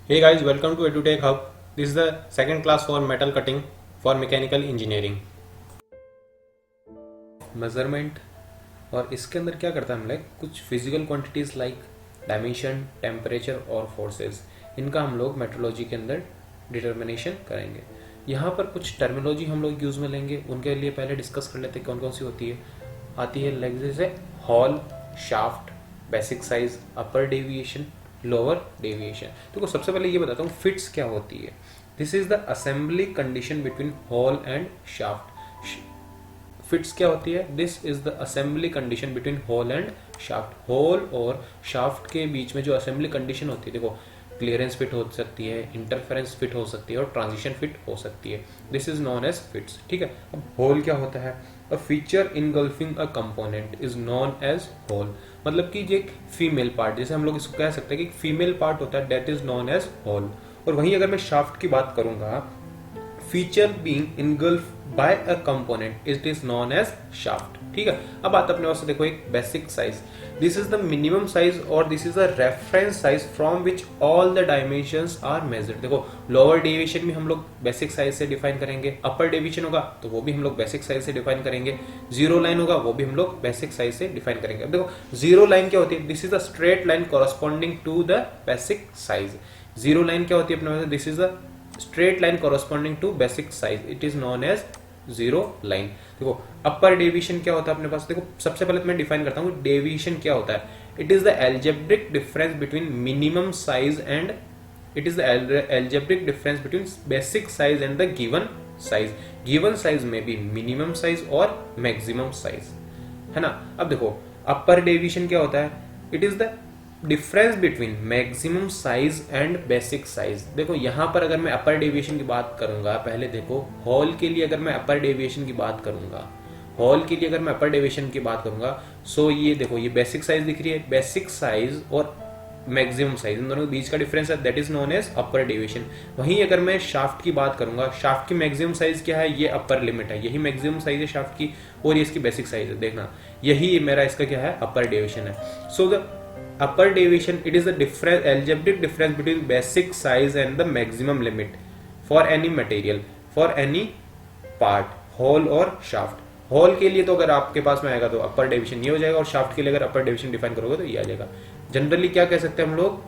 Hey guys, welcome to EduTech Hub. This is the second class for metal cutting for mechanical engineering. Measurement और इसके अंदर क्या करता है हम लोग कुछ physical quantities like dimension, temperature और फोर्सेस, इनका हम लोग मेट्रोलॉजी के अंदर डिटर्मिनेशन करेंगे। यहाँ पर कुछ टर्मिनोलॉजी हम लोग यूज में लेंगे, उनके लिए पहले डिस्कस कर लेते हैं कौन कौन सी होती है। आती है लाइक जैसे hall, shaft, basic size, upper deviation, lower deviation. देखो सबसे पहले ये बताता हूँ फिट्स क्या होती है। This is the assembly condition between hole and shaft. Fits क्या होती है? This is the assembly condition between hole and shaft. Hole और शाफ्ट के बीच में जो असेंबली कंडीशन होती है, देखो क्लियरेंस फिट हो सकती है, इंटरफेरेंस फिट हो सकती है और ट्रांजिशन फिट हो सकती है। This is known as fits. ठीक है, अब होल क्या होता है? A feature engulfing a component is known as hole. मतलब कि ये एक फीमेल पार्ट, जैसे हम लोग इसको कह सकते हैं कि फीमेल पार्ट होता है, that is known as hole. और वहीं अगर मैं शाफ्ट की बात करूंगा, feature being engulf by a component it is known as shaft. ठीक है, अब बात अपने पास देखो एक basic size. This is the minimum size और this is the reference size from which all the dimensions are measured. देखो लोअर डेविएशन भी हम लोग बेसिक साइज से डिफाइन करेंगे, अपर डेविएशन होगा तो वो भी हम लोग बेसिक साइज से डिफाइन करेंगे, जीरो लाइन होगा वो भी हम लोग बेसिक साइज से डिफाइन करेंगे। अब देखो जीरो लाइन क्या होती है? This is the straight line corresponding to the basic size. Zero line क्या होती है अपने पास? This is the straight line corresponding to basic size, it is known as zero line. देखो अपर डेविएशन क्या होता है अपने पास? देखो सबसे पहले तो मैं डिफाइन करता हूँ डेविएशन क्या होता है। It is the algebraic difference between minimum size and it is the algebraic difference between basic size and the given size. Given size में भी मिनिमम साइज और मैक्सिमम साइज है ना। अब देखो अपर डेविएशन क्या होता है? It is the difference between maximum size and basic size. देखो यहां पर अगर मैं अपर डेविएशन की बात करूंगा, पहले देखो हॉल के लिए अगर मैं अपर डेविएशन की बात करूंगा, हॉल के लिए अगर मैं अपर डेविएशन की बात करूंगा, सो ये देखो ये बेसिक साइज दिख रही है, बेसिक साइज और मैक्सिमम साइज इन दोनों के बीच का डिफरेंस है, that is known as upper deviation. वहीं अगर मैं शाफ्ट की बात करूंगा, शाफ्ट की मैक्सिमम साइज क्या है? ये अपर लिमिट है, यही मैक्सिमम साइज है शाफ्ट की और ये इसकी बेसिक साइज है। देखना यही मेरा इसका क्या है? अपर डेविएशन है। So the upper deviation it is the difference algebraic difference between basic size and the maximum limit for any material for any part whole और shaft। हॉल के लिए तो अगर आपके पास में आएगा तो अपर डेविएशन ये हो जाएगा और शाफ्ट के लिए अगर अपर डेविएशन डिफाइन करोगे तो ये आ जाएगा। जनरली क्या कह सकते हैं हम लोग?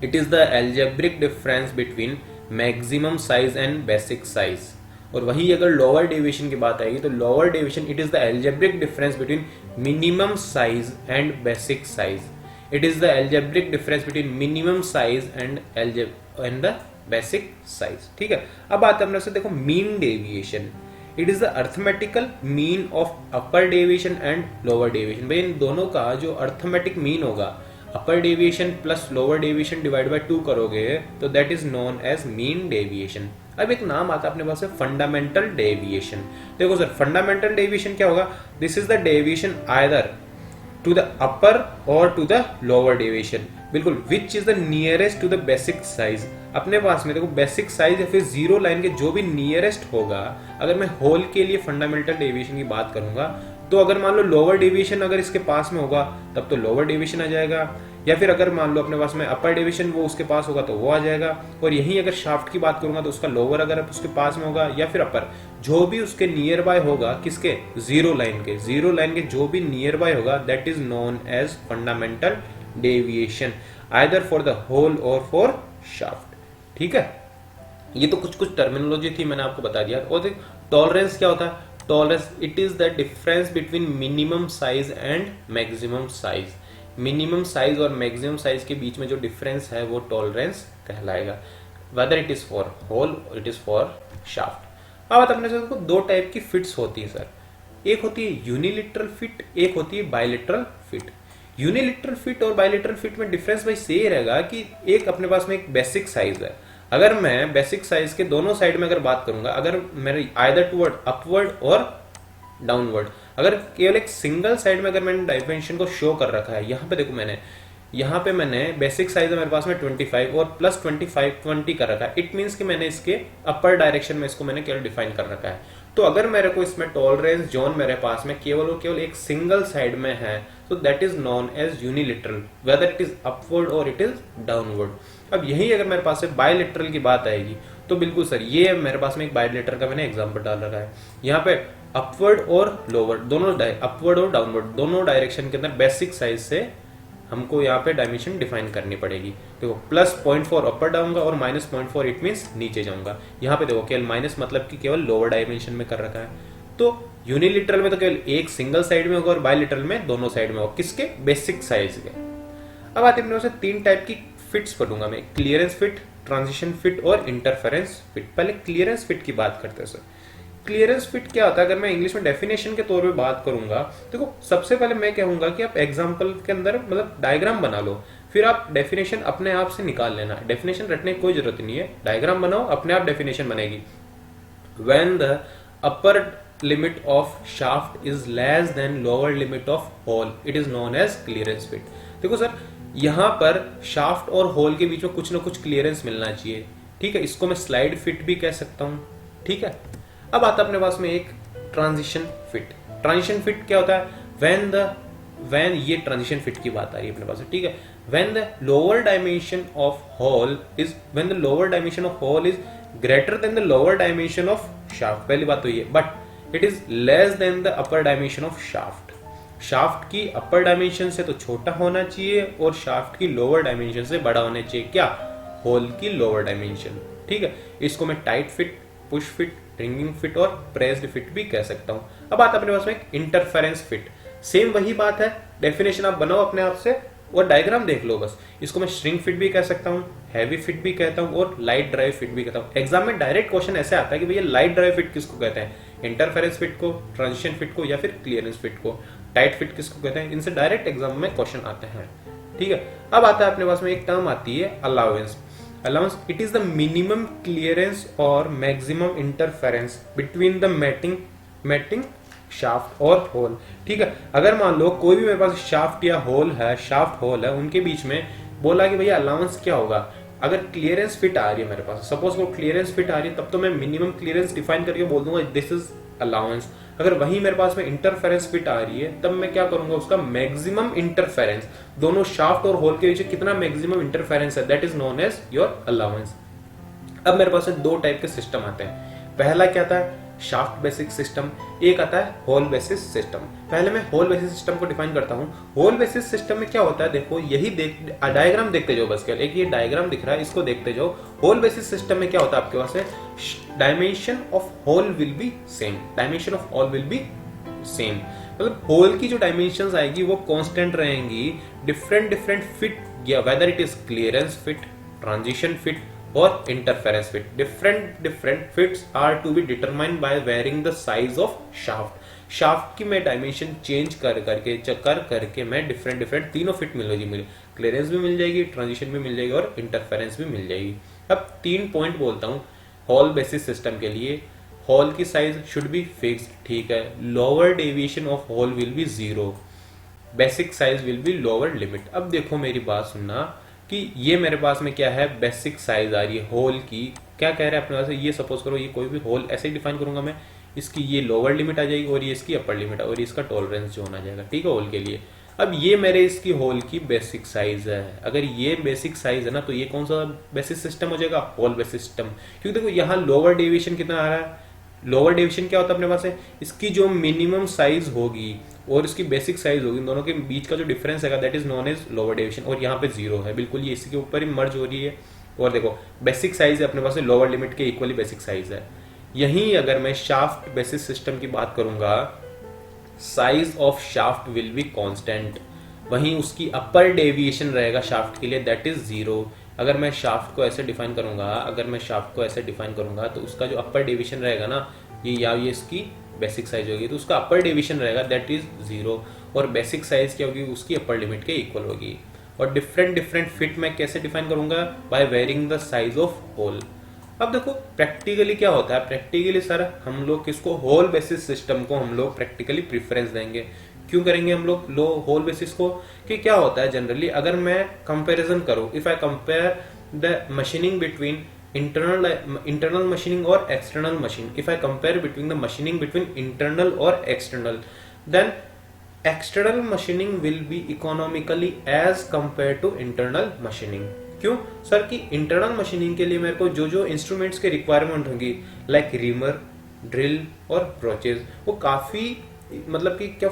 It is the algebraic difference between maximum size and basic size. और वही अगर लोअर डेविएशन की बात आएगी तो lower deviation it is the algebraic difference between minimum size and basic size. It is the algebraic difference between minimum size and the basic size। ठीक है, अब बात अपने से देखो mean deviation। It is the arithmetical mean of upper deviation and lower deviation। भाई इन दोनों का जो arithmetic mean होगा, upper deviation plus lower deviation divide by 2 करोगे तो that is known as mean deviation। अब एक नाम आता है अपने पास है फंडामेंटल डेविएशन। देखो सर फंडामेंटल डेविएशन क्या होगा? This is the deviation either to the upper or to the lower deviation। बिल्कुल which is the nearest to the basic size। अपने पास में देखो बेसिक साइज या फिर जीरो लाइन के जो भी नियरेस्ट होगा, अगर मैं होल के लिए फंडामेंटल डेविएशन की बात करूंगा तो अगर मान लो लोअर डेविएशन अगर इसके पास में होगा तब तो लोअर डेविएशन आ जाएगा, या फिर अगर मान लो अपने पास में अपर डेविएशन वो उसके पास होगा तो वो आ जाएगा। और यहीं अगर शाफ्ट की बात करूंगा तो उसका लोअर अगर उसके पास में होगा या फिर अपर, जो भी उसके नियर बाय होगा किसके? जीरो लाइन के। जीरो लाइन के जो भी नियर बाय होगा that is known as fundamental deviation either for the hole और फॉर शाफ्ट। ठीक है, ये तो कुछ टर्मिनोलॉजी थी मैंने आपको बता दिया। और टॉलरेंस क्या होता है? Tolerance it is the difference between minimum size and maximum size. Minimum size और मैक्सिमम साइज के बीच में जो डिफरेंस है वो टॉलरेंस कहलाएगा, whether it is for hole और इट इज फॉर शाफ्ट। अब अपने को दो टाइप की फिट्स होती है सर, एक होती है यूनिलिटरल फिट, एक होती है बायलिटरल फिट। यूनिलिटरल फिट और बायलिटरल फिट में डिफरेंस भाई से ही रहेगा कि एक अपने पास में एक बेसिक साइज है, अगर मैं बेसिक साइज के दोनों साइड में अगर बात करूंगा, अगर मेरे आइदर टुवर्ड अपवर्ड और डाउनवर्ड, अगर केवल एक सिंगल साइड में अगर मैंने डायमेंशन को शो कर रखा है, यहाँ पे देखो यहाँ पे मैंने बेसिक साइज है मेरे पास में 25 और प्लस 20 कर रखा है। इट मींस कि मैंने इसके अपर डायरेक्शन में इसको मैंने केवल डिफाइन कर रखा है। तो अगर मेरे को इसमें टॉलरेंस जोन मेरे पास में केवल और केवल एक सिंगल साइड में है, तो that is known as unilateral, whether it is upward और इट इज डाउनवर्ड। अब यही अगर मेरे पास बायलेटरल की बात आएगी, तो बिल्कुल सर ये मेरे पास में एक बायलेटरल का मैंने एग्जांपल डाल रखा है। यहाँ पे अपवर्ड और लोअर दोनों, अपवर्ड और डाउनवर्ड दोनों डायरेक्शन के अंदर बेसिक साइज से हमको यहाँ पे डायमेंशन डिफाइन करनी पड़ेगी। देखो प्लस 0.4 अपर जाऊंगा और माइनस 0.4 इट मीन्स नीचे जाऊंगा। यहाँ पे देखो केवल माइनस मतलब कि केवल लोअर डायमेंशन में कर रखा है। तो यूनिलिटरल में तो केवल एक सिंगल साइड में होगा और बायलिटरल में दोनों साइड में होगा। किसके? बेसिक साइज के। अब आते हैं अपने तीन टाइप की फिट्स पढ़ूंगा मैं, क्लियरेंस फिट, ट्रांजिशन फिट और इंटरफेरेंस फिट। पहले क्लियरेंस फिट की बात करते हैं सर। क्लियरेंस फिट क्या होता है? अगर मैं इंग्लिश में डेफिनेशन के तौर पे बात करूंगा, देखो सबसे पहले मैं कहूंगा कि आप एग्जांपल के अंदर मतलब डायग्राम बना लो, फिर आप डेफिनेशन अपने आप से निकाल लेना। डेफिनेशन रटने की कोई जरूरत नहीं है, डायग्राम बनाओ, अपने आप डेफिनेशन बनेगी। When the upper limit of shaft is less than lower limit of hole, it is known as clearance fit. देखो सर यहां पर शाफ्ट और होल के बीच में कुछ ना कुछ क्लियरेंस मिलना चाहिए, ठीक है। इसको मैं स्लाइड फिट भी कह सकता हूं, ठीक है। अब आता अपने पास में एक ट्रांजिशन फिट। ट्रांजिशन फिट क्या होता है? व्हेन ये ट्रांजिशन फिट की बात आ रही है अपने पास, ठीक है। When the lower dimension of hole is greater than the lower dimension of shaft. पहली बात तो ये, but it is less than the upper dimension of shaft. Shaft की अपर डायमेंशन से तो छोटा होना चाहिए और शाफ्ट की लोअर डायमेंशन से बड़ा होना चाहिए। क्या? होल की लोअर डायमेंशन, ठीक है। इसको मैं tight fit, push fit, ringing fit और प्रेस्ड फिट भी कह सकता हूं। अब आता अपने पास में एक इंटरफेरेंस फिट। सेम वही बात है, डेफिनेशन आप बनाओ अपने आप से और डायग्राम देख लो बस। इसको मैं श्रिंक फिट भी कह सकता हूं, हैवी फिट भी कहता हूं और लाइट ड्राई फिट भी कहता हूं। एग्जाम में डायरेक्ट क्वेश्चन ऐसे आता है कि भैया लाइट ड्राई फिट किसको कहते हैं? इंटरफेरेंस फिट को, ट्रांजिशन फिट को या फिर क्लियरेंस फिट को। टाइट फिट किसको कहते हैं? इनसे डायरेक्ट एग्जाम में क्वेश्चन आते हैं, ठीक है। अब आता है अपने पास में एक टर्म आती है allowance. Allowance, it is the minimum clearance or maximum interference between the mating shaft और hole, ठीक है। अगर मान लो कोई भी मेरे पास शाफ्ट या होल है, शाफ्ट होल है, उनके बीच में बोला कि भैया अलाउंस क्या होगा। अगर क्लियरेंस फिट आ रही है मेरे पास, सपोज वो क्लियरेंस फिट आ रही है, तब तो मैं मिनिमम क्लियरेंस डिफाइन करके बोल दूंगा दिस इज अलाउंस। अगर वही मेरे पास में इंटरफेरेंस फिट आ रही है, तब मैं क्या करूंगा? उसका मैक्सिमम इंटरफेरेंस, दोनों शाफ्ट और होल के बीच कितना मैक्सिमम इंटरफेरेंस है, that is known as your allowance. अब मेरे पास दो टाइप के सिस्टम आते हैं। पहला क्या आता है? शाफ्ट बेसिस सिस्टम, एक आता है होल बेसिस सिस्टम। पहले मैं होल बेसिस सिस्टम को डिफाइन करता हूं। होल बेसिस सिस्टम में क्या होता है? देखो यही डायग्राम देखते जाओ बस, केवल एक ये डायग्राम दिख रहा है, इसको देखते जाओ। होल बेसिस सिस्टम में क्या होता है आपके पास है? Dimension of hole will be same, dimension of all will be same. मतलब होल की जो डायमेंशंस आएगी वो कांस्टेंट रहेंगी। डिफरेंट फिट, या whether it is clearance fit, transition fit और interference fit, different fits are to be determined by varying the size of shaft. Shaft की मैं डायमेंशन चेंज करके मैं डिफरेंट तीनों फिट मिलेगी, मुझे क्लियरेंस भी मिल जाएगी, ट्रांजिशन भी मिल जाएगी और इंटरफेरेंस भी मिल जाएगी। अब 3 पॉइंट बोलता हूं हॉल बेसिस सिस्टम के लिए। हॉल की साइज शुड बी फिक्स्ड, ठीक है। Lower deviation of hall will be 0, basic size will be lower limit. अब देखो मेरी बात सुनना कि ये मेरे पास में क्या है? बेसिक साइज आ रही है होल की। क्या कह रहे हैं अपने पास? ये सपोज करो ये कोई भी होल ऐसे ही डिफाइन करूंगा मैं, इसकी ये लोअर लिमिट आ जाएगी और ये इसकी अपर लिमिट और इसका टॉलरेंस जोन आ जाएगा, ठीक है, होल के लिए। अब ये मेरे इसकी होल की बेसिक साइज है। अगर ये बेसिक साइज है ना, तो ये कौन सा बेसिस सिस्टम हो जाएगा? Hole basis system. क्योंकि देखो यहाँ लोअर डेविएशन कितना आ रहा है? लोअर डेविएशन क्या होता है अपने पास है? इसकी जो मिनिमम साइज होगी और इसकी बेसिक साइज होगी, दोनों के बीच का जो डिफरेंस है that is known as lower deviation. और यहाँ पे 0 है, बिल्कुल ये इसी के ऊपर ही मर्ज हो रही है। और देखो बेसिक साइज है अपने पास लोअर लिमिट के इक्वली बेसिक साइज है। यहीं अगर मैं शाफ्ट बेसिस सिस्टम की बात करूंगा, size of shaft will be constant, वहीं उसकी अपर डेविएशन रहेगा शाफ्ट के लिए दैट इज 0। अगर मैं शाफ्ट को ऐसे डिफाइन करूंगा तो उसका जो अपर डेविएशन रहेगा ना, ये इसकी बेसिक साइज होगी, तो उसका अपर डेविएशन रहेगा दैट इज 0 और बेसिक साइज क्या होगी? उसकी अपर लिमिट के इक्वल होगी। और डिफरेंट फिट मैं कैसे डिफाइन करूंगा? By varying the size of hole. अब देखो प्रैक्टिकली क्या होता है? प्रैक्टिकली सर हम लोग किसको? होल बेसिस सिस्टम को हम लोग प्रैक्टिकली प्रेफरेंस देंगे। क्यों करेंगे हम लोग लो होल बेसिस को? कि क्या होता है जनरली, अगर मैं कंपैरिजन करूं, if I compare the machining between internal machining or external machine. If I compare between the machining between internal or external, then external machining will be economically as compared to internal machining. क्यों sir? कि internal machining के लिए मेरे को जो जो instruments के requirement होंगी, लाइक रीमर, ड्रिल और ब्रोचेज, वो काफी मतलब कि क्या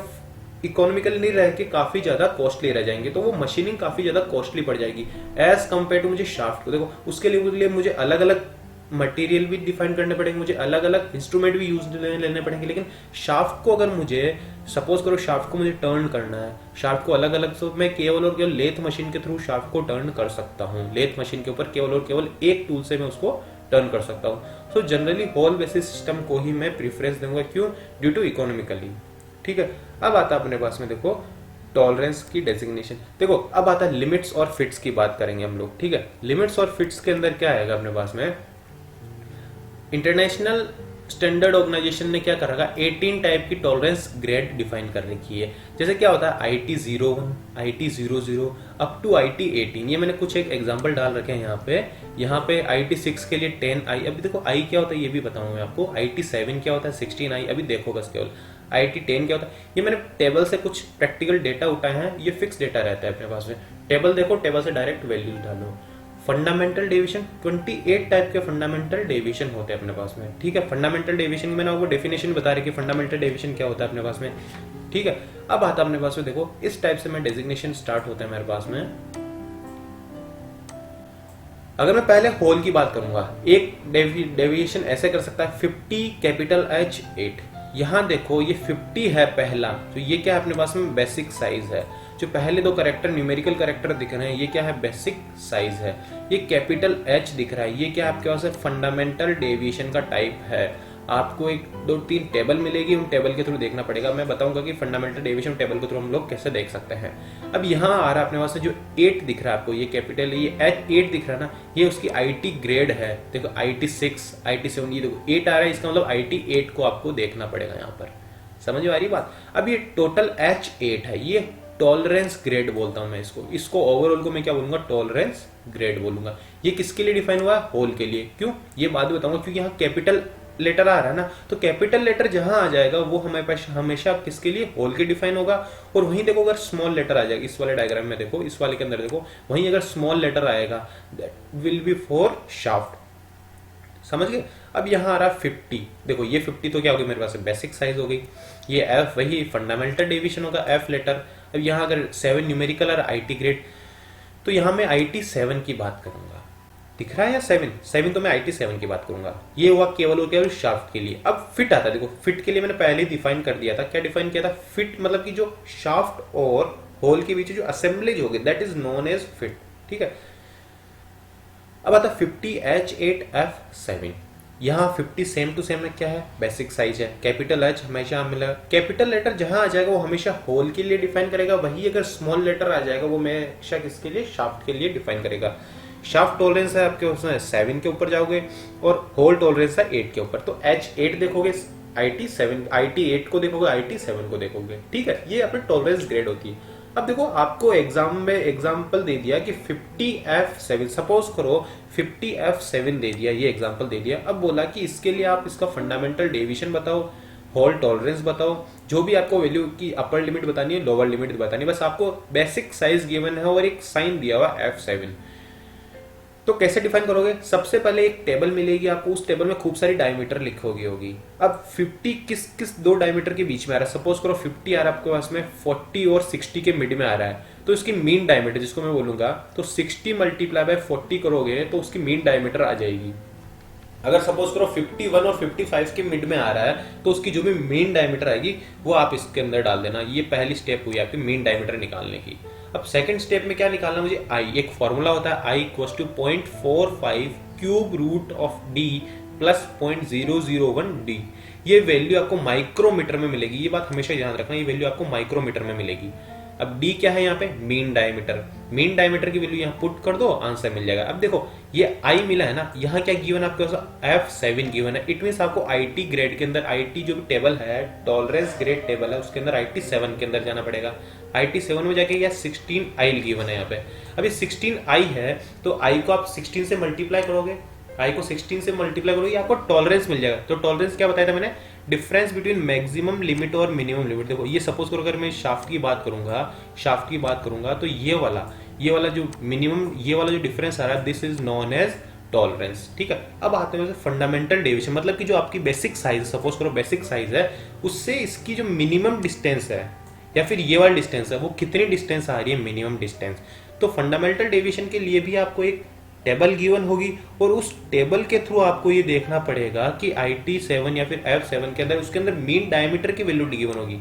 इकोनॉमिकल नहीं रह के काफी ज्यादा कॉस्टली रह जाएंगे, तो वो मशीनिंग काफी ज्यादा कॉस्टली पड़ जाएगी एज कम्पेयर टू मुझे शाफ्ट को। देखो उसके लिए मुझे अलग अलग मटेरियल भी डिफाइन करने पड़ेंगे, मुझे अलग अलग इंस्ट्रूमेंट भी यूज लेने पड़ेंगे। लेकिन शाफ्ट को अगर मुझे सपोज करो शाफ्ट को मुझे टर्न करना है, शाफ्ट को अलग अलग, तो मैं केवल और केवल लेथ मशीन के थ्रू शाफ्ट को टर्न कर सकता हूँ। लेथ मशीन के ऊपर केवल और केवल एक टूल से मैं उसको टर्न कर सकता हूँ। So generally hole basis system को ही मैं प्रीफरेंस दूंगा। क्यों? Due to economically. ठीक है, अब आता है अपने पास में देखो टॉलरेंस की डेजिग्नेशन। देखो अब आता है लिमिट्स और फिट्स की बात करेंगे हम लोग। ठीक है, लिमिट्स और फिट्स के अंदर क्या आएगा अपने पास में, इंटरनेशनल स्टैंडर्ड ऑर्गेनाइजेशन ने क्या कर रखा है, 18 टाइप की टॉलरेंस ग्रेड डिफाइन कर रखी है। जैसे क्या होता है IT 01, IT 00 up to IT 18। ये मैंने कुछ एक एग्जांपल डाल रखे हैं यहाँ पे IT 6 के लिए 10I। अभी देखो I क्या होता है ये भी बताऊंगा मैं आपको। IT 7 क्या होता है, 16I। अभी देखो बस केवल IT 10 क्या होता है, ये मैंने टेबल से कुछ प्रैक्टिकल डेटा उठाए हैं। ये फिक्स डेटा रहता है अपने पास में। टेबल देखो, टेबल से डायरेक्ट वैल्यू डालो। फंडामेंटल डेविएशन 28 टाइप के फंडामेंटल डेविएशन होते हैं अपने पास में। ठीक है, फंडामेंटल डेविएशन मैंने आपको डेफिनेशन बता रही कि फंडामेंटल डेविएशन क्या होता है अपने पास में। ठीक है, अब आता है अपने पास में देखो इस टाइप से मैं डेजिग्नेशन स्टार्ट होता है मेरे पास में। अगर मैं पहले होल की बात करूंगा, एक डेविएशन ऐसे कर सकता है 50 कैपिटल H 8। यहां देखो ये 50 है पहला, तो ये क्या है अपने पास में, बेसिक साइज है। जो पहले दो करेक्टर न्यूमेरिकल करेक्टर दिख रहे हैं ये क्या है, बेसिक साइज है। ये कैपिटल H दिख रहा है, ये क्या आपके पास है, फंडामेंटल डेविएशन का टाइप है। आपको 1 2 3 टेबल मिलेगी, उन टेबल के थ्रू देखना पड़ेगा। मैं बताऊंगा कि फंडामेंटल डेविएशन टेबल के थ्रू हम लोग कैसे देख सकते हैं। अब यहाँ आ रहा है अपने पास जो 8 दिख रहा है आपको, ये कैपिटल ये H8 दिख रहा है ना, ये उसकी IT ग्रेड है। देखो IT 6, IT 7, ये देखो 8 आ रहा है, इसका मतलब IT 8 को आपको देखना पड़ेगा यहाँ पर। समझ में आ रही बात? अब ये टोटल H8 है, ये टॉलरेंस ग्रेड बोलता हूं मैं इसको ओवरऑल को मैं क्या बोलूंगा, टॉलरेंस ग्रेड बोलूंगा। ये किसके लिए डिफाइन हुआ है, होल के लिए। क्यों, ये बाद में बताऊंगा। क्योंकि यहाँ कैपिटल लेटर आ रहा है ना, तो कैपिटल लेटर जहां आ जाएगा वो हमेशा किसके लिए, होल के डिफाइन होगा। और वहीं देखो अगर स्मॉल लेटर आ जाएगा, इस वाले डायग्राम में देखो, इस वाले के अंदर देखो, वहीं अगर स्मॉल लेटर आएगा that will be for shaft. समझ गए? अब यहाँ आ रहा 50। देखो ये 50 तो क्या होगी मेरे पास, बेसिक साइज हो गई। ये F वही फंडामेंटल डेविएशन होगा, F लेटर। अब यहाँ अगर 7 न्यूमेरिकल और IT ग्रेड, तो यहाँ मैं IT 7 की बात करूंगा। दिख रहा है या 7 तो मैं IT 7 की बात करूंगा। ये हुआ केवल और केवल शाफ्ट के लिए। अब फिट आता है, देखो फिट के लिए मैंने पहले ही डिफाइन कर दिया था। क्या डिफाइन किया था? फिट मतलब कि जो शाफ्ट और होल के बीच जो असेंबलेज होगी that is known as fit. ठीक है, अब आता 50 H8F7। यहाँ 50 सेम टू सेम में क्या है, बेसिक साइज है। कैपिटल H हमेशा मिलेगा, कैपिटल लेटर जहां आ जाएगा वो हमेशा होल के लिए डिफाइन करेगा। वही अगर स्मॉल लेटर आ जाएगा वो हमेशा किसके लिए, शाफ्ट के लिए डिफाइन करेगा। शाफ्ट टॉलरेंस है आपके उसमें 7 के ऊपर जाओगे और होल टॉलरेंस है 8 के ऊपर। तो H8 देखोगे, IT8 को देखोगे, IT7 को देखोगे। ठीक है, ये अपनी टॉलरेंस ग्रेड होती है। अब देखो आपको एग्जाम में एग्जांपल दे दिया कि 50F7, सपोज करो 50F7 दे दिया, ये एग्जांपल दे दिया। अब बोला कि इसके लिए आप इसका फंडामेंटल डेविएशन बताओ, होल टॉलरेंस बताओ, जो भी आपको वैल्यू की अपर लिमिट बतानी है, लोअर लिमिट बतानी है। बस आपको बेसिक साइज गिवन है और एक साइन दिया हुआ F7। तो कैसे डिफाइन करोगे? सबसे पहले एक टेबल मिलेगी आपको, उस टेबल में खूब सारी डायमीटर लिखोगी होगी। अब 50 किस दो डायमीटर के बीच में आ रहा है, सपोज करो 50 आ रहा है आपके पास में, 40 और 60 के मिड में आ रहा है, तो इसकी मीन डायमीटर जिसको मैं बोलूंगा, तो 60 मल्टीप्लाई बाय 40 करोगे तो उसकी मीन डायमीटर आ जाएगी। अगर सपोज करो 51 और 55 के मिड में आ रहा है तो उसकी जो भी मीन डायमीटर आएगी वो आप इसके अंदर डाल देना। ये पहली स्टेप हुई आपकी मीन डायमीटर निकालने की। अब सेकंड स्टेप में क्या निकालना मुझे, I। एक फॉर्मूला होता है I = 0.45 cube root of D plus 0.001 D। ये वैल्यू आपको माइक्रोमीटर में मिलेगी, ये बात हमेशा याद रखना, ये वैल्यू आपको माइक्रोमीटर में मिलेगी। अब D क्या है यहाँ पे, मीन डायमीटर। मीन डायमीटर की वैल्यू यहाँ पुट कर दो, आंसर मिल जाएगा। अब देखो ये I मिला है ना, यहाँ क्या गिवन है आपके पास, F7 गिवन है। इट मींस आपको IT ग्रेड के अंदर, IT जो भी टेबल है, टॉलरेंस ग्रेड टेबल है, उसके अंदर IT 7 के अंदर जाना पड़ेगा। IT 7 में जाके या 16I गिवन है यहाँ पे। अब ये 16I है तो I को आप 16 से मल्टीप्लाई करोगे आई को 16 से मल्टीप्लाई करोगे आपको टॉलरेंस मिल जाएगा। तो टॉलरेंस क्या बताया था मैंने, डिफरेंस बिटवीन मैक्सिमम लिमिट और मिनिमम लिमिट। देखो ये सपोज करो अगर मैं शाफ्ट की बात करूंगा तो ये वाला जो मिनिमम, ये वाला जो डिफरेंस आ रहा है, this is known as tolerance. ठीक है, अब आते हैं फंडामेंटल डेविएशन, मतलब कि जो आपकी बेसिक साइज, सपोज करो बेसिक साइज है, उससे इसकी जो मिनिमम डिस्टेंस है या फिर ये वाला डिस्टेंस है, वो कितनी डिस्टेंस आ रही है, मिनिमम डिस्टेंस। तो फंडामेंटल डेविएशन के लिए भी आपको एक टेबल गिवन होगी और उस टेबल के थ्रू आपको ये देखना पड़ेगा कि IT7 या फिर F7 के अंदर, उसके अंदर मीन डायमीटर की वैल्यू गिवन होगी।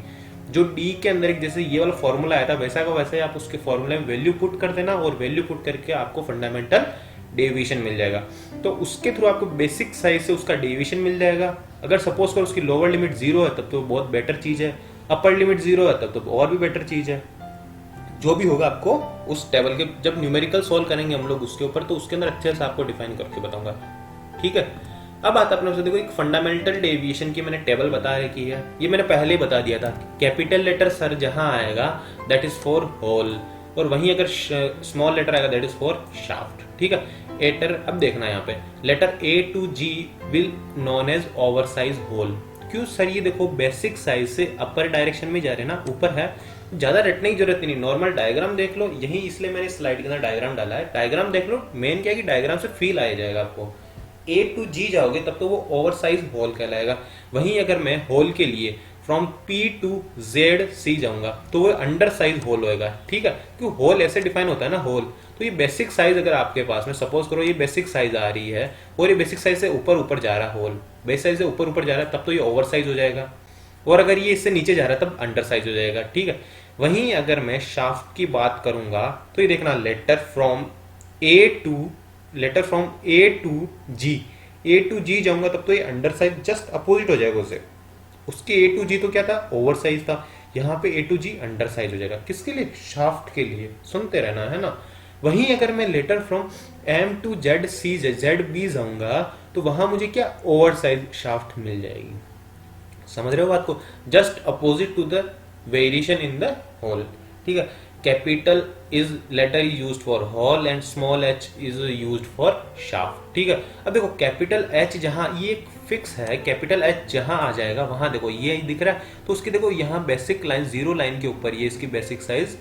जो डी के अंदर एक जैसे ये वाला फॉर्मूला आया था वैसा का वैसे आप उसके फॉर्मूले में वैल्यू पुट कर देना और वैल्यू पुट करके आपको फंडामेंटल डेविएशन मिल जाएगा। तो उसके थ्रू आपको बेसिक साइज से उसका डेविएशन मिल जाएगा। अगर सपोज करो उसकी लोअर लिमिट 0 है तब तो बहुत बेटर चीज है, अपर लिमिट 0 है तब तो और भी बेटर चीज है। जो भी होगा आपको उस टेबल के जब न्यूमेरिकल सोल्व करेंगे हम लोग उसके ऊपर, तो उसके अंदर अच्छे से आपको डिफाइन करके बताऊंगा। ठीक है, अब आता अपने देखो एक फंडामेंटल डेविएशन की मैंने टेबल बता रखी है, ये मैंने पहले ही बता दिया था। कैपिटल लेटर सर जहां आएगा दैट इज फॉर होल, और वहीं अगर स्मॉल लेटर आएगा दैट इज फॉर शाफ्ट। ठीक है, एटर अब देखना यहाँ पे letter A to G will known as over size hole. क्यों सर, ये देखो बेसिक साइज से अपर डायरेक्शन में जा रहे हैं ना, ऊपर है, ज्यादा रटने की जरूरत नहीं, नॉर्मल डायग्राम देख लो यही, इसलिए मैंने स्लाइड के अंदर डायग्राम डाला है। डायग्राम देख लो, मेन क्या है कि डायग्राम से फील आ जाएगा आपको। A to G जाओगे तब तो वो ओवर साइज होल कहलाएगा। वहीं अगर मैं होल के लिए from P to Z C जाऊंगा तो वो अंडर साइज होल होएगा। ठीक है, क्योंकि होल ऐसे डिफाइन होता है ना होल। तो ये बेसिक साइज अगर आपके पास में सपोज करो ये बेसिक साइज आ रही है और ये बेसिक साइज से ऊपर ऊपर जा रहा है, होल बेसिक साइज से ऊपर ऊपर जा रहा है तब तो ये ओवर साइज हो जाएगा, और अगर ये इससे नीचे जा रहा है तब अंडर साइज हो जाएगा। ठीक है, वहीं अगर मैं शाफ्ट की बात करूंगा तो ये देखना letter from A to G जाऊंगा तब तो ये अंडर साइज जस्ट अपोजिट हो जाएगा उसे। उसके A to G तो क्या था, ओवर साइज था, यहाँ पे A to G under size हो जाएगा। किसके लिए, शाफ्ट के लिए। सुनते रहना है ना। वहीं अगर मैं letter from M to ZB जाऊंगा तो वहां मुझे क्या, ओवर साइज शाफ्ट मिल जाएगी। समझ रहे हो बात को, just opposite to the variation in the hole. ठीक है, capital is letter is used for hole and small h is used for shaft. ठीक है, अब देखो कैपिटल H जहां ये फिक्स है, कैपिटल H जहां आ जाएगा वहां देखो ये दिख रहा है, तो उसकी देखो यहाँ बेसिक लाइन 0 लाइन के ऊपर ये इसकी बेसिक साइज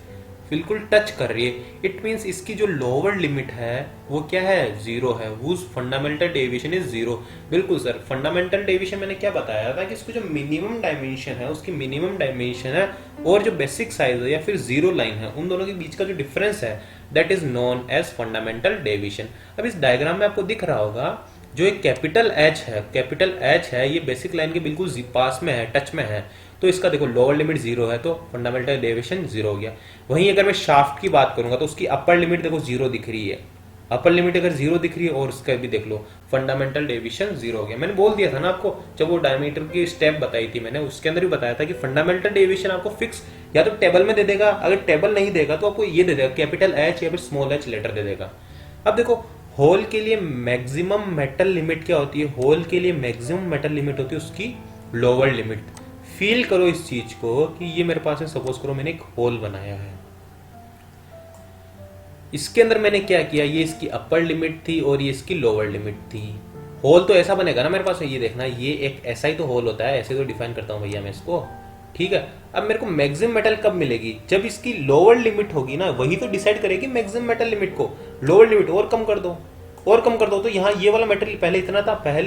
बिल्कुल टच कर रही है। इट मींस इसकी जो लोअर लिमिट है वो क्या है, 0 है, whose फंडामेंटल डेविएशन इज 0। बिल्कुल सर, फंडामेंटल डेविएशन मैंने क्या बताया था कि इसको जो मिनिमम डायमेंशन है उसकी मिनिमम डायमेंशन है और जो बेसिक साइज है या फिर 0 लाइन है, उन दोनों के बीच का जो डिफरेंस है that is known as fundamental deviation. अब इस डायग्राम में आपको दिख रहा होगा जो एक कैपिटल H है ये बेसिक लाइन के बिल्कुल पास में है, टच में है, तो इसका देखो लोअर लिमिट 0 है तो फंडामेंटल डेविएशन 0 हो गया। वहीं अगर मैं शाफ्ट की बात करूंगा तो उसकी अपर लिमिट देखो 0 दिख रही है, अपर लिमिट अगर 0 दिख रही है और उसका भी देख लो फंडामेंटल डेविएशन 0 हो गया। मैंने बोल दिया था ना आपको जब वो डायमीटर की स्टेप बताई थी मैंने, उसके अंदर भी बताया था कि फंडामेंटल डेविएशन आपको फिक्स या तो टेबल में दे देगा, अगर टेबल नहीं देगा तो आपको ये दे देगा कैपिटल H या फिर स्मॉल h लेटर दे देगा। अब देखो होल के लिए मैक्सिमम मेटल लिमिट क्या होती है, होल के लिए मैक्सिमम मेटल लिमिट होती है उसकी लोअर लिमिट। फील करो इस चीज को कि ये मेरे पास है, सपोज करो मैंने एक होल बनाया है, इसके अंदर मैंने क्या किया, ये इसकी अपर लिमिट थी और ये इसकी लोअर लिमिट थी। होल तो ऐसा बनेगा ना मेरे पास, ये देखना ये एक ऐसा ही तो होल होता है, ऐसे तो डिफाइन करता हूं भैया मैं इसको। ठीक है, अब मेरे को मैक्सिमम मेटल कब मिलेगी, जब इसकी लोअर लिमिट होगी ना, वही तो डिसाइड करेगी मैक्सिमम मेटल लिमिट को। लोअर लिमिट और कम कर दो तो यहाँ ये वाला मटेरियल पहले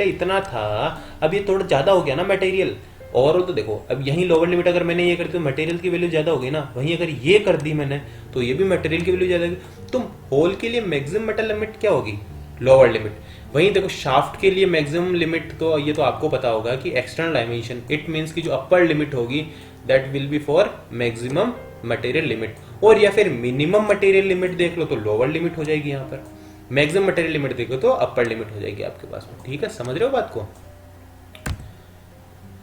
इतना था, अब ये थोड़ा ज्यादा हो गया ना मटेरियल। और तो देखो अब यही लोअर लिमिट अगर मैंने ये कर दी तो मटेरियल की वैल्यू ज्यादा होगी ना, वहीं अगर ये कर दी मैंने तो ये भी मटेरियल की वैल्यू ज्यादा होगी। तो होल के लिए मैक्सिमम मेटल लिमिट क्या होगी, लोअर लिमिट। वहीं देखो शाफ्ट के लिए मैक्सिमम लिमिट तो ये तो आपको पता होगा कि एक्सटर्नल डायमेंशन, इट मींस की जो अपर लिमिट होगी that will be for maximum material limit, और या फिर मिनिमम मटेरियल लिमिट देख लो तो लोअर लिमिट हो जाएगी, यहाँ पर मैक्सिमम मटेरियल लिमिट देखो तो अपर लिमिट हो जाएगी आपके पास में। ठीक है, समझ रहे हो बात को।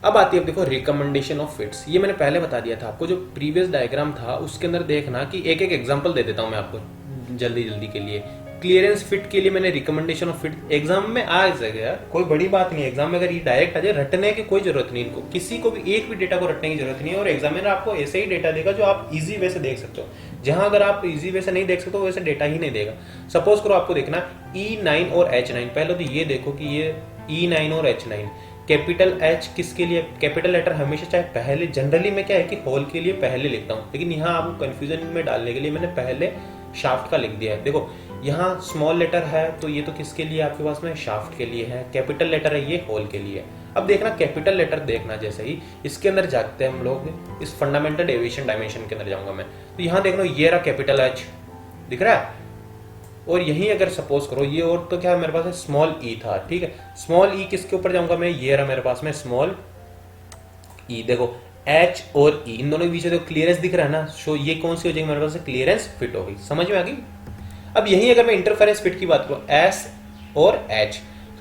अब आती है देखो रिकमेंडेशन ऑफ फिट्स, ये मैंने पहले बता दिया था आपको, जो प्रीवियस डायग्राम था उसके अंदर देखना कि एक एक एग्जांपल दे देता हूं मैं आपको जल्दी के लिए। क्लियरेंस फिट के लिए मैंने रिकमेंडेशन ऑफ फिट एग्जाम में आ जाएगा, कोई बड़ी बात नहीं है। एग्जाम में अगर ये डायरेक्ट आ जाए, रटने की कोई जरूरत नहीं, इनको किसी को भी एक भी डेटा को रटने की जरूरत नहीं है। और एग्जामिनर आपको ऐसे ही डेटा देगा जो आप इजी वे से देख सकते हो। जहां अगर आप इजी वे से नहीं देख सकते हो वैसे डेटा ही नहीं देगा। सपोज करो आपको देखना E9 और H9, पहले तो ये देखो कि ये E9 और H9, कैपिटल H किसके लिए, कैपिटल लेटर हमेशा चाहे पहले, जनरली मैं क्या है कि होल के लिए पहले लिखता हूँ, लेकिन यहाँ आपको कंफ्यूजन में डालने के लिए मैंने पहले शाफ्ट का लिख दिया है। देखो यहाँ स्मॉल लेटर है तो ये तो किसके लिए आपके पास में, शाफ्ट के लिए है। कैपिटल लेटर है ये होल के लिए। अब देखना कैपिटल लेटर देखना, जैसे ही इसके अंदर जाते हैं हम लोग, इस फंडामेंटल डेविएशन डायमेंशन के अंदर जाऊंगा मैं, तो यहाँ देख लो ये रहा कैपिटल H दिख रहा है, और यही अगर सपोज करो ये, और तो क्या मेरे पास है स्मॉल ई था, ठीक है। स्मॉल ई किसके ऊपर जाऊंगा मैं, ये रहा मेरे पास में स्मॉल ई। देखो H और E इन दोनों के बीच में क्लियरेंस दिख रहा है ना, सो ये कौन सी हो जाएगी मेरे पास, क्लियरेंस फिट हो गई। समझ में आ गई। अब यही अगर मैं इंटरफेरेंस फिट की बात करूं, S और H,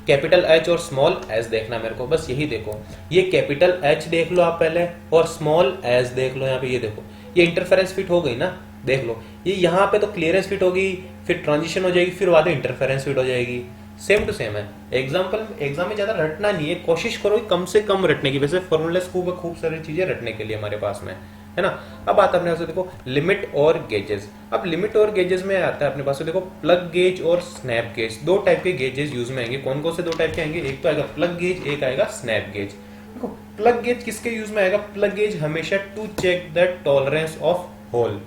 कैपिटल H और स्मॉल s देखना मेरे को, बस यही देखो, ये कैपिटल H देख लो आप पहले और स्मॉल s देख लो। यहाँ पे ये देखो, ये इंटरफेरेंस फिट हो गई ना, देख लो ये यहाँ पे तो क्लियरेंस फिट होगी, फिर ट्रांजिशन हो जाएगी, फिर बाद में इंटरफेरेंस फिट हो जाएगी। सेम टू सेम है। एग्जाम में ज्यादा रटना नहीं है, कोशिश करो कम से कम रटने की। वैसे फॉर्मूलास खूब सारी चीजें रटने के लिए हमारे पास में है ना। अब आता है अपने पास से देखो लिमिट और गेजेस। अब लिमिट और गेजेस में आता है अपने पास से देखो प्लग गेज और स्नैप गेज, दो टाइप के गेजेस यूज में आएंगे। कौन कौन से दो टाइप के आएंगे, एक तो आएगा प्लग गेज, एक आएगा स्नैप गेज। देखो प्लग गेज किसके यूज में आएगा, प्लग गेज हमेशा to check the tolerance of hole.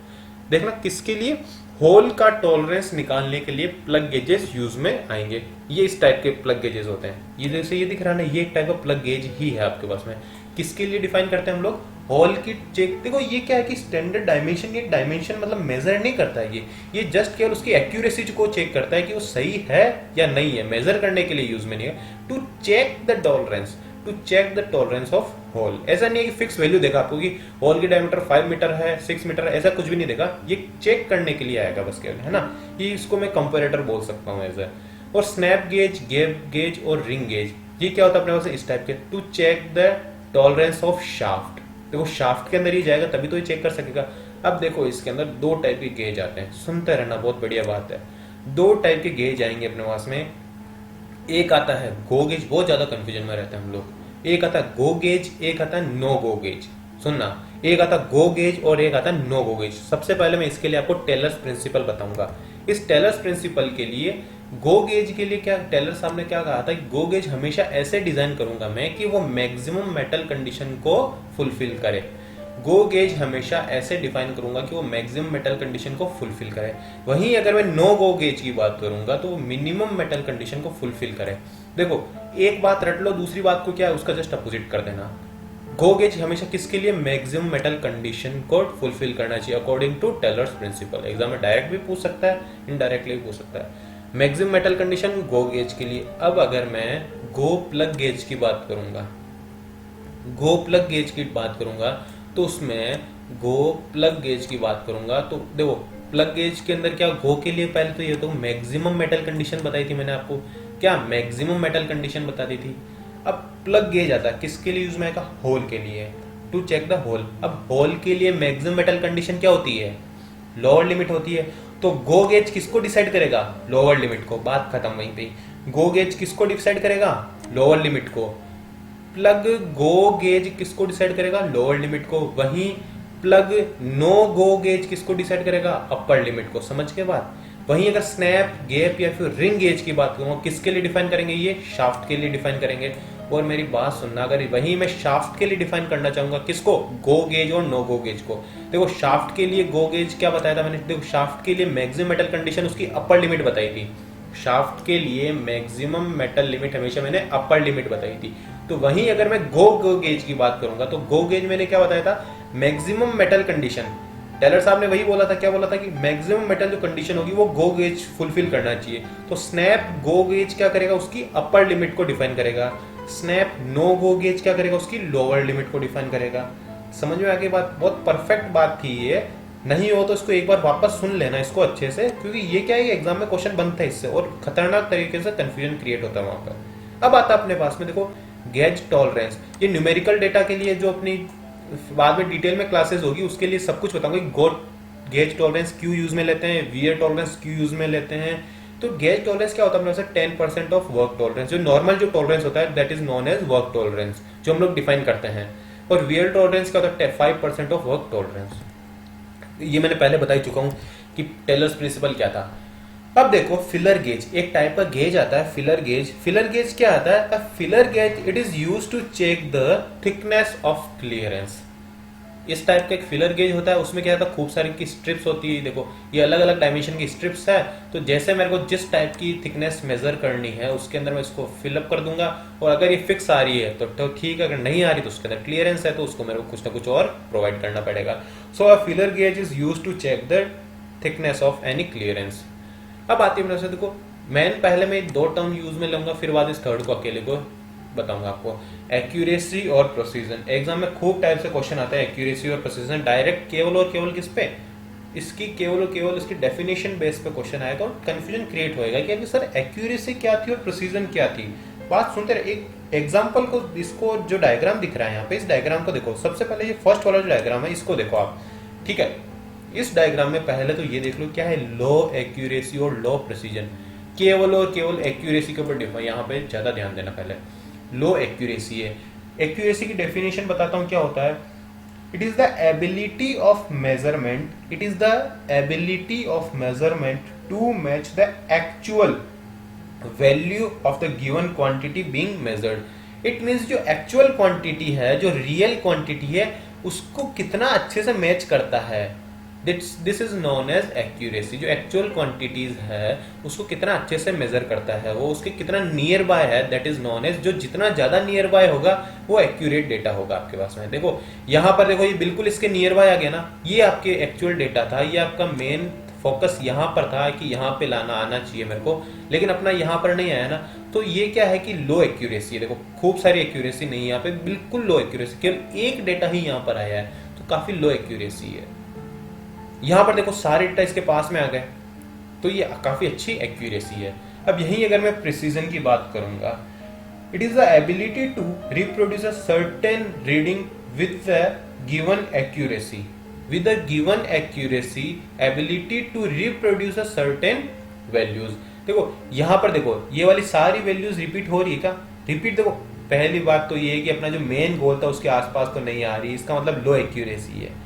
देखना किसके लिए, होल का टॉलरेंस निकालने के लिए प्लग गेजेस यूज में आएंगे। ये इस टाइप के प्लग गेजेस होते हैं। ये जैसे ये दिख रहा है ना, ये एक टाइप का प्लग गेज ही है आपके पास में। किसके लिए डिफाइन करते हैं हम लोग, होल की चेक। देखो ये क्या है कि स्टैंडर्ड डायमेंशन, ये डायमेंशन मतलब मेजर नहीं करता है ये जस्ट केवल उसकी एक्यूरेसी को चेक करता है कि वो सही है या नहीं है, मेजर करने के लिए यूज में नहीं है। To check the tolerance, to check the tolerance of hole. ऐसा नहीं है कि फिक्स वैल्यू देगा आपको कि होल की डायमीटर 5 मीटर है, 6 मीटर है, ऐसा कुछ भी नहीं देगा। ये चेक करने के लिए आएगा बस केवल, है ना। ये इसको मैं कंपैरेटर बोल सकता हूँ ऐसा। और स्नैप गेज, गैप गेज और रिंग गेज, ये क्या होता है अपने पास इस टाइप के, to check the tolerance of shaft. देखो शाफ्ट के अंदर ही जाएगा तभी तो ये चेक कर सकेगा। अब देखो इसके अंदर दो टाइप के गेज आते हैं, सुनते रहना बहुत बढ़िया बात है। दो टाइप के गेज आएंगे अपने पास में। एक आता है गो गेज, बहुत ज्यादा कंफ्यूजन में रहते हैं हम लोग। एक आता है गो गेज, एक आता है नो गो गेज। सुनना, एक आता है गो गेज और एक आता है नो गो गेज। सबसे पहले मैं इसके लिए आपको टेलर्स प्रिंसिपल बताऊंगा। इस टेलर्स प्रिंसिपल के लिए, गो गेज के लिए क्या टेलर साहब ने क्या कहा था, गो गेज हमेशा ऐसे डिजाइन करूंगा मैं कि वो मैक्सिमम मेटल कंडीशन को फुलफिल करे। गो गेज हमेशा ऐसे डिफाइन करूंगा कि वो मैक्सिमम मेटल कंडीशन को फुलफिल करे। वहीं अगर मैं नो गो गेज की बात करूंगा तो वो मिनिमम मेटल कंडीशन को फुलफिल करे। देखो एक बात रट लो, दूसरी बात को क्या है उसका जस्ट अपोजिट कर देना। गो गेज हमेशा किसके लिए, मैक्सिमम मेटल कंडीशन को फुलफिल करना चाहिए according to Taylor's principle. Exam में डायरेक्ट भी पूछ सकता है, इनडायरेक्टली भी पूछ सकता है। Maximum metal condition go gauge के लिए। अब अगर मैं गो प्लग गेज की बात करूंगा, गो प्लग गेज की बात करूंगा तो उसमें गो प्लग गेज की बात करूंगा तो देखो प्लग गेज के अंदर क्या, गो के लिए पहले तो ये तो मैक्सिमम मेटल कंडीशन बताई थी मैंने आपको, क्या मैक्सिमम मेटल कंडीशन बता दी थी। अब प्लग गेज आता है किसके लिए यूज में आएगा, होल के लिए, टू चेक द होल। अब होल के लिए मैक्सिमम मेटल कंडीशन क्या होती है, लोअर लिमिट होती है। तो गो गेज किसको डिसाइड करेगा, लोअर लिमिट को। बात खत्म वहीं पे। गो गेज किसको डिसाइड करेगा, लोअर लिमिट को। प्लग गो गेज किसको डिसाइड करेगा, लोअर लिमिट को। वहीं प्लग नो गो गेज किसको डिसाइड करेगा, अपर लिमिट को। समझ के बात। वहीं अगर स्नैप, गैप या फिर रिंग गेज की बात करूंगा, किसके लिए डिफाइन करेंगे, ये शाफ्ट के लिए डिफाइन करेंगे। और मेरी बात सुनना, अगर वहीं मैं शाफ्ट के लिए डिफाइन करना चाहूंगा किसको, गो गेज और नो गो गेज को। देखो शाफ्ट के लिए गो गेज क्या बताया था मैंने, देखो शाफ्ट के लिए मैक्सिमम मेटल कंडीशन उसकी अपर लिमिट बताई थी। शाफ्ट के लिए मैक्सिमम मेटल लिमिट हमेशा मैंने अपर लिमिट बताई थी। तो वहीं अगर मैं गो गेज की बात करूंगा तो गो गेज मैंने क्या बताया था, मैक्सिमम मेटल कंडीशन। टेलर साहब ने वही बोला था, क्या बोला था कि मैक्सिमम मेटल जो कंडीशन होगी वो गो गेज फुलफिल करना चाहिए। तो स्नैप गो गेज क्या करेगा, उसकी अपर लिमिट को डिफाइन करेगा। स्नैप नो गो गेज क्या करेगा, उसकी लोअर लिमिट को डिफाइन करेगा। समझ में आगे बात, बहुत परफेक्ट बात थी ये। नहीं हो तो इसको एक बार वापस सुन लेना इसको अच्छे से, क्योंकि ये क्या है एग्जाम में क्वेश्चन बनता है इससे और खतरनाक तरीके से कंफ्यूजन क्रिएट होता है वहां पर। अब आता है अपने पास में देखो गेज टॉलरेंस। ये न्यूमेरिकल डेटा के लिए जो अपनी बाद में डिटेल में क्लासेस होगी उसके लिए सब कुछ बताऊंगा। गेज टॉलरेंस क्यों यूज में लेते हैं, वियर टॉलरेंस क्यों यूज में लेते हैं, तो गेज टॉलरेंस क्या होता है अपने पास 10% ऑफ वर्क टॉलरेंस, जो नॉर्मल जो टॉलरेंस होता है that is known as work tolerance, जो हम लोग डिफाइन करते हैं। और वियर टॉलरेंस क्या होता है 5% ऑफ वर्क टॉलरेंस। ये मैंने पहले बता ही चुका हूं कि टेलर्स प्रिंसिपल क्या था। अब देखो फिलर गेज, एक टाइप का गेज आता है फिलर गेज। फिलर गेज क्या आता है? A feeler gauge it is used to check the thickness of clearance. इस टाइप का एक फिलर गेज होता है, उसमें क्या होता है खूब सारी की स्ट्रिप्स होती है। देखो ये अलग अलग डायमेंशन की स्ट्रिप्स है, तो जैसे मेरे को जिस टाइप की थिकनेस मेजर करनी है उसके अंदर मैं इसको फिलअप कर दूंगा, और अगर ये फिक्स आ रही है तो ठीक है, अगर नहीं आ रही तो उसके अंदर क्लियरेंस है तो उसको मेरे को कुछ ना कुछ और प्रोवाइड करना पड़ेगा। So a feeler gauge is used to check the thickness of any clearance. अब आती है मेरे से, देखो मैं पहले में 2 टर्म यूज में लूंगा, फिर बाद इस थर्ड को अकेले को बताऊंगा आपको। एक्यूरेसी और प्रोसीजन, एग्जाम में खूब टाइप से क्वेश्चन आता है एक्यूरेसी और प्रोसीजन, डायरेक्ट केवल और केवल किस पे, इसकी केवल और केवल इसकी डेफिनेशन बेस पे क्वेश्चन आएगा और कंफ्यूजन क्रिएट होएगा कि अभी सर एक्यूरेसी क्या थी और प्रोसीजन क्या थी। बात सुनते रहे, एक एग्जाम्पल को, इसको जो डायग्राम दिख रहा है यहाँ पे, इस डायग्राम को देखो। सबसे पहले ये फर्स्ट वाला जो डायग्राम है इसको देखो आप, ठीक है। इस डायग्राम में पहले तो ये देख लो क्या है, लो एक्यूरेसी और लो प्रिसीजन। केवल और केवल एक्यूरेसी के ऊपर डिफाइन, यहाँ पे ज्यादा ध्यान देना। पहले लो एक्यूरेसी है, एक्यूरेसी की डेफिनेशन बताता हूं क्या होता है। It is the ability of measurement, it is the ability of measurement to match the actual value of the given quantity being measured. It means जो एक्चुअल क्वांटिटी है, जो रियल क्वांटिटी है, उसको कितना अच्छे से मैच करता है, this is known as accuracy. जो एक्चुअल क्वांटिटीज है उसको कितना अच्छे से मेजर करता है, वो उसके कितना नियर बाय है, दैट इज नोन एज, जो जितना ज्यादा नियर बाय होगा वो एक्यूरेट डेटा होगा आपके पास में। देखो यहां पर देखो, ये बिल्कुल इसके नियर बाय आ गया ना, ये आपके एक्चुअल डेटा था, ये आपका मेन फोकस यहाँ पर था कि यहाँ पे लाना आना चाहिए मेरे को, लेकिन अपना यहाँ पर नहीं आया ना, तो ये क्या है कि लो एक्यूरेसी है। देखो खूब सारी एक्यूरेसी नहीं है यहाँ पे, बिल्कुल लो एक्यूरेसी, केवल एक डेटा ही यहाँ पर आया है, तो काफी लो एक्यूरेसी है। यहां पर देखो सारे डेटा इसके पास में आ गए, तो ये काफी अच्छी एक्यूरेसी है। अब यही अगर मैं प्रिसीजन की बात करूंगा, it is the ability to reproduce a certain reading with the given accuracy, with the given accuracy ability to reproduce a certain values. देखो यहां पर देखो ये वाली सारी वैल्यूज रिपीट हो रही है क्या? रिपीट, देखो पहली बात तो ये है कि अपना जो मेन गोल था उसके आसपास तो नहीं आ रही, इसका मतलब लो एक्यूरेसी है।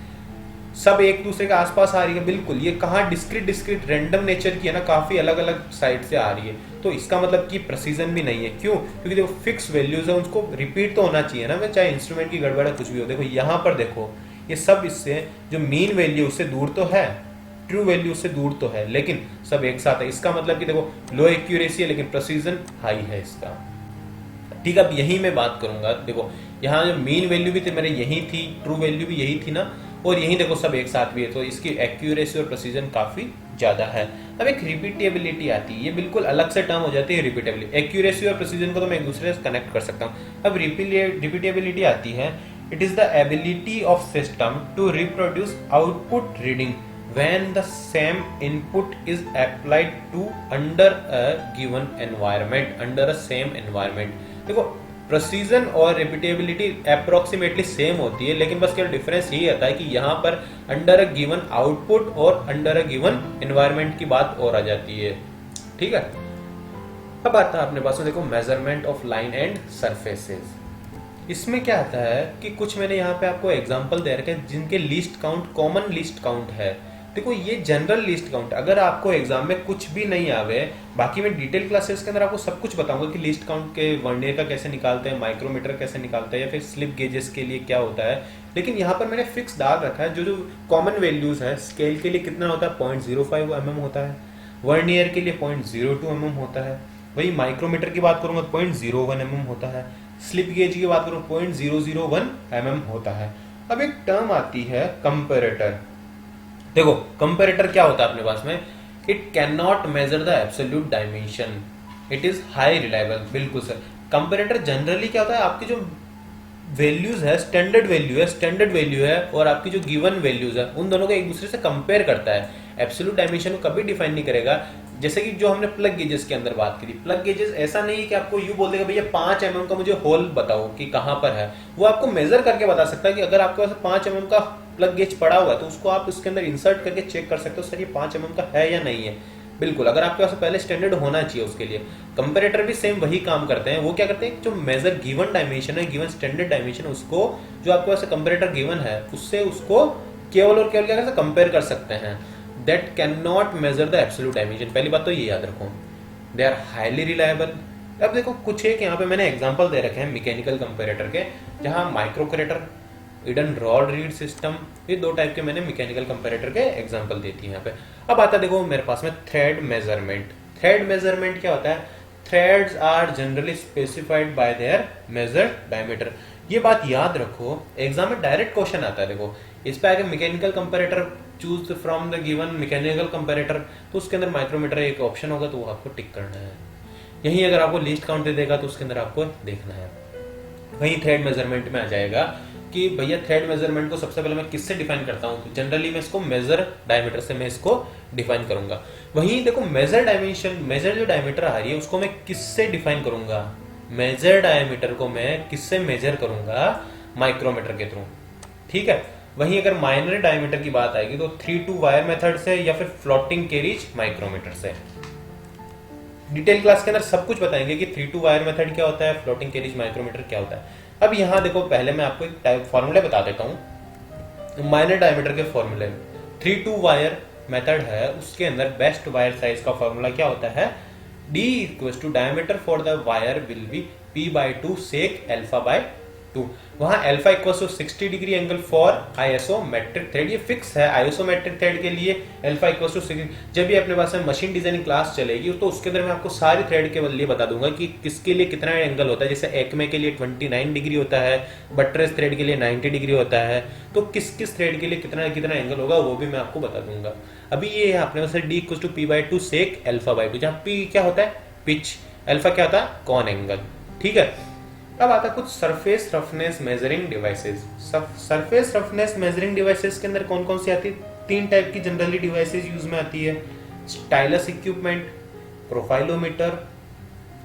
सब एक दूसरे के आसपास आ रही है, बिल्कुल। ये कहाँ डिस्क्रीट रैंडम नेचर की है ना, काफी अलग अलग साइड से आ रही है, तो इसका मतलब कि प्रेसिजन भी नहीं है। क्यों? क्योंकि देखो फिक्स वैल्यूज है, उसको रिपीट तो होना चाहिए ना, चाहे इंस्ट्रूमेंट की गड़बड़ है कुछ भी हो। देखो यहाँ पर देखो ये सब इससे जो मीन वैल्यू उससे दूर तो है, ट्रू वैल्यू उससे दूर तो है, लेकिन सब एक साथ है। इसका मतलब कि देखो लो एक्यूरेसी है लेकिन प्रेसिजन हाई है इसका। ठीक है, अब यही मैं बात करूंगा। देखो यहाँ जो मीन वैल्यू भी थी मेरे यही थी, ट्रू वैल्यू भी यही थी ना, और यही देखो सब एक साथ भी है, तो इसकी एक्यूरेसी और प्रेसिजन काफी ज्यादा है। अब एक रिपीटेबिलिटी आती है, ये बिल्कुल अलग से टर्म हो जाती है रिपीटेबिलिटी। एक्यूरेसी और प्रेसिजन को तो मैं एक दूसरे से कनेक्ट कर सकता हूँ। अब रिपीटेबिलिटी आती है, it is the ability of system to reproduce output reading when the same input is applied to under a given environment, under a same environment। देखो प्रेसिजन और रिपीटेबिलिटी अप्रोक्सीमेटली सेम होती है, लेकिन बस केवल डिफरेंस यही आता है कि यहाँ पर अंडर अ गिवन आउटपुट और अंडर अ गिवन एनवायरनमेंट की बात और आ जाती है। ठीक है, अब आता है अपने पास में देखो measurement of line and surfaces. इसमें क्या आता है कि कुछ मैंने यहाँ पे आपको एग्जांपल दे रखे हैं जिनके least count common least count है। देखो ये जनरल लिस्ट काउंट, अगर आपको एग्जाम में कुछ भी नहीं आवे, बाकी मैं डिटेल क्लासेस के अंदर आपको सब कुछ बताऊंगा कि लिस्ट काउंट के वर्नियर का कैसे निकालते हैं, माइक्रोमीटर कैसे निकालते हैं, या फिर स्लिप गेजेस के लिए क्या होता है। लेकिन यहाँ पर मैंने फिक्स डाल रखा है जो कॉमन वैल्यूज है। स्केल के लिए कितना होता है 0.05 mm होता है, वर्नियर के लिए 0.02 mm होता है, वही माइक्रोमीटर की बात करूंगा 0.01 mm होता है, स्लिप गेज की बात करूँ 0.001 mm होता है। अब एक टर्म आती है कंपेरेटर। देखो कंपेरेटर क्या होता है अपने पास में, it can not measure the absolute dimension, it is high reliable. बिल्कुल सर, कंपेरेटर जनरली क्या होता है, आपकी जो वैल्यूज है स्टैंडर्ड वैल्यू है और आपकी जो गिवन वैल्यूज है उन दोनों को एक दूसरे से कंपेयर करता है। एब्सोल्यूट डायमेंशन को कभी डिफाइन नहीं करेगा। जैसे कि जो हमने प्लग गेजेस के अंदर बात की थी, प्लग गेजेस ऐसा नहीं है कि आपको यू बोल देगा भैया 5 mm का मुझे होल बताओ कि कहां पर है, वो आपको मेजर करके बता सकता है कि अगर आपके पास 5 mm का प्लग गेज पड़ा हुआ है तो उसको आप उसके अंदर इंसर्ट करके चेक कर सकते हो सर ये 5 mm का है या नहीं है। बिल्कुल, अगर आपके पास पहले स्टैंडर्ड होना चाहिए उसके लिए। कंपैरेटर भी सेम वही काम करते हैं। वो क्या करते हैं, जो मेजर गिवन डायमेंशन है, गिवन स्टैंडर्ड डायमेंशन, उसको जो आपके पास कंपैरेटर गिवन है उससे उसको केवल और केवल क्या कर सकते, कंपेयर कर सकते हैं। That can not measure the absolute dimension. पहली बात तो ये याद रखो, दे आर हाईली रिलायबल। अब देखो कुछ एक यहाँ पे मैंने एग्जांपल दे रखे हैं मैकेनिकल कंपैरेटर के, जहां माइक्रोकरेटर, इडन रॉड रीड सिस्टम, ये दो टाइप के मैंने मैकेनिकल कंपैरेटर के एग्जांपल देती है यहाँ पे। अब आता देखो मेरे पास में थ्रेड मेजरमेंट। थ्रेड मेजरमेंट क्या होता है, threads are generally specified by their measured diameter. ये बात याद रखो, एग्जाम में डायरेक्ट क्वेश्चन आता है। देखो इस पे आगे mechanical comparator choose from the given mechanical comparator, तो उसके अंदर माइक्रोमीटर एक ऑप्शन होगा, तो वो आपको टिक करना है। यहीं अगर आपको लीस्ट काउंट दे देगा तो उसके अंदर आपको देखना है। वहीं थ्रेड मेजरमेंट में आ जाएगा कि भैया थ्रेड मेजरमेंट को सबसे पहले मैं किससे डिफाइन करता हूँ, तो जनरली मैं इसको मेजर डायमीटर से मैं इसको डिफाइन करूंगा। वहीं देखो मेजर डायमेंशन, मेजर जो डायमीटर आ रही है उसको मैं किससे डिफाइन करूंगा, मेजर डायमीटर को मैं किससे मेजर करूंगा, माइक्रोमीटर के थ्रू। ठीक है। वहीं अगर माइनर डायमीटर की बात आएगी तो 3-2 वायर मेथड से या फिर फ्लोटिंग कैरिज माइक्रोमीटर से। डिटेल क्लास के अंदर सब कुछ बताएंगे कि 3-2 वायर मेथड क्या होता है, फ्लोटिंग कैरिज माइक्रोमीटर क्या होता है। अब यहाँ देखो पहले मैं आपको एक फॉर्मूले बता देता हूँ माइनर डायमीटर के फॉर्मूले। 3-2 वायर मेथड है, उसके अंदर बेस्ट वायर साइज का फॉर्मूला क्या होता है, D equals to diameter for the wire will be P/2 sec alpha by 2। वहां alpha equals to 60 degree angle for isometric thread, ये फिक्स है आइसोमेट्रिक थ्रेड के लिए अल्फा इक्वल्स टू 60। जब भी अपने पास में मशीन डिजाइनिंग क्लास चलेगी तो उसके अंदर मैं आपको सारी थ्रेड के लिए बता दूंगा कि किसके लिए कितना एंगल होता है। जैसे एक्मे के लिए 29 डिग्री होता है, बटरेस थ्रेड के लिए 90 डिग्री होता है, तो किस किस थ्रेड के लिए कितना कितना एंगल होगा वो भी मैं आपको बता दूंगा। अभी ये अपने पास D equals to P/2 sec alpha by 2, जहाँ P क्या होता है, पिच, अल्फा क्या होता है, कॉन एंगल। ठीक है। अब आता कुछ surface roughness measuring devices. Surface roughness measuring devices के अंदर कौन कौन सी आती है, 3 टाइप की जनरली डिवाइसेस यूज में आती है, stylus equipment, profilometer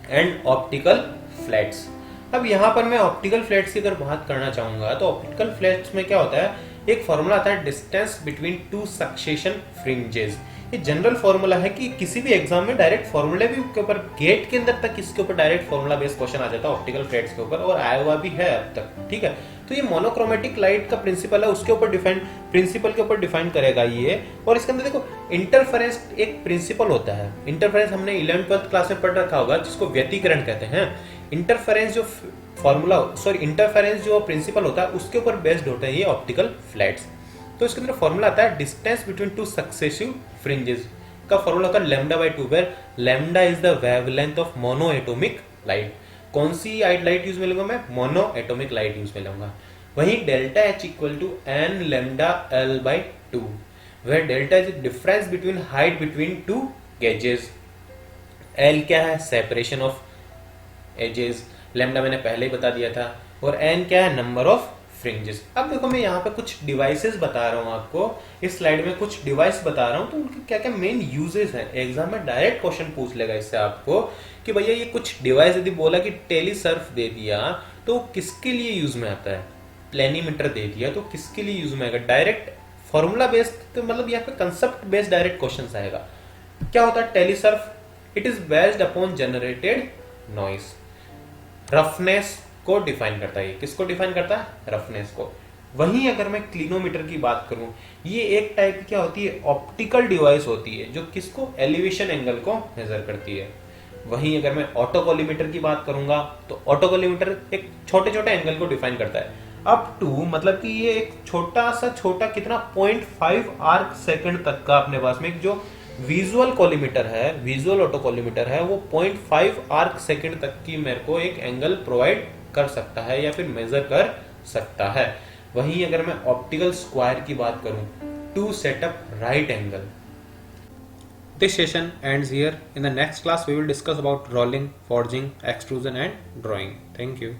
and optical flats. अब यहाँ पर मैं ऑप्टिकल फ्लैट्स की अगर बात करना चाहूंगा तो ऑप्टिकल फ्लैट्स में क्या होता है, एक फॉर्मूला आता है डिस्टेंस बिटवीन 2 सक्सेशन फ्रिंजेस। ये जनरल फॉर्मूला है कि किसी भी एग्जाम में डायरेक्ट फॉर्मूले भी के ऊपर गेट के अंदर तक इसके ऊपर डायरेक्ट फॉर्मूला बेस्ड क्वेश्चन आ जाता है ऑप्टिकल फ्लैट्स के ऊपर, और आया हुआ भी है अब तक। ठीक है। तो ये मोनोक्रोमेटिक लाइट का प्रिंसिपल है, उसके ऊपर डिफाइन, प्रिंसिपल के ऊपर डिफाइन करेगा ये। और इसके अंदर देखो इंटरफेरेंस एक प्रिंसिपल होता है। इंटरफेरेंस हमने 11th-12th क्लास में पढ़ रखा होगा, जिसको व्यतिकरण कहते हैं। इंटरफेरेंस जो फॉर्मूला, सॉरी इंटरफेरेंस जो प्रिंसिपल होता है उसके ऊपर बेस्ड होते हैं ये ऑप्टिकल फ्लैट्स। तो इसके अंदर फॉर्मूला आता है डिस्टेंस बिटवीन 2 सक्सेसिव फ्रिंजेस का फॉर्मूला होता है λ/2, where lambda is the wavelength of monoatomic light. कौन सी लाइट यूज में लूंगा मैं, मोनो एटॉमिक लाइट यूज में लूंगा। वहीं delta H equal to n λL/2, where delta is difference between height between 2 edges. L क्या है, सेपरेशन ऑफ एजेस, लैम्डा मैंने पहले ही बता दिया था, और n क्या है, नंबर ऑफ फ्रिंजेस। अब देखो मैं यहाँ पे कुछ डिवाइसेस बता रहा हूँ आपको, इस स्लाइड में कुछ डिवाइस बता रहा हूँ, तो उनके क्या क्या मेन यूजेस हैं। एग्जाम में डायरेक्ट क्वेश्चन पूछ लेगा इससे आपको कि भैया ये कुछ डिवाइस यदि बोला कि टेलीसर्फ दे दिया तो किसके लिए यूज में आता है, प्लेनीमीटर दे दिया तो किसके लिए यूज में आएगा। डायरेक्ट फॉर्मूला बेस्ड, तो मतलब यहाँ पे कंसेप्ट बेस्ड डायरेक्ट क्वेश्चन आएगा। क्या होता है Talysurf, it is based upon generated noise. Roughness को डिफाइन करता है, किसको डिफाइन करता है, रफनेस को। वहीं अगर मैं क्लिनोमीटर की बात करूं, ये एक टाइप की क्या होती है, ऑप्टिकल डिवाइस होती है, जो किसको, एलिवेशन एंगल को मेजर करती है। वहीं अगर मैं ऑटोकोलिमीटर की बात करूंगा तो ऑटोकोलिमीटर एक छोटे छोटे एंगल को डिफाइन करता है, अप टू, मतलब कि ये एक छोटा सा छोटा कितना 0.5 आर्क सेकंड तक का अपने पास में जो विजुअल कोलिमीटर है, विजुअल ऑटोकोलिमीटर है, वो 0.5 आर्क सेकंड तक की मेरे को एक एंगल प्रोवाइड कर सकता है या फिर मेजर कर सकता है। वहीं अगर मैं ऑप्टिकल स्क्वायर की बात करूं, to set up right angle. This session ends here. In the next class we will discuss about rolling, forging, extrusion and drawing. Thank you.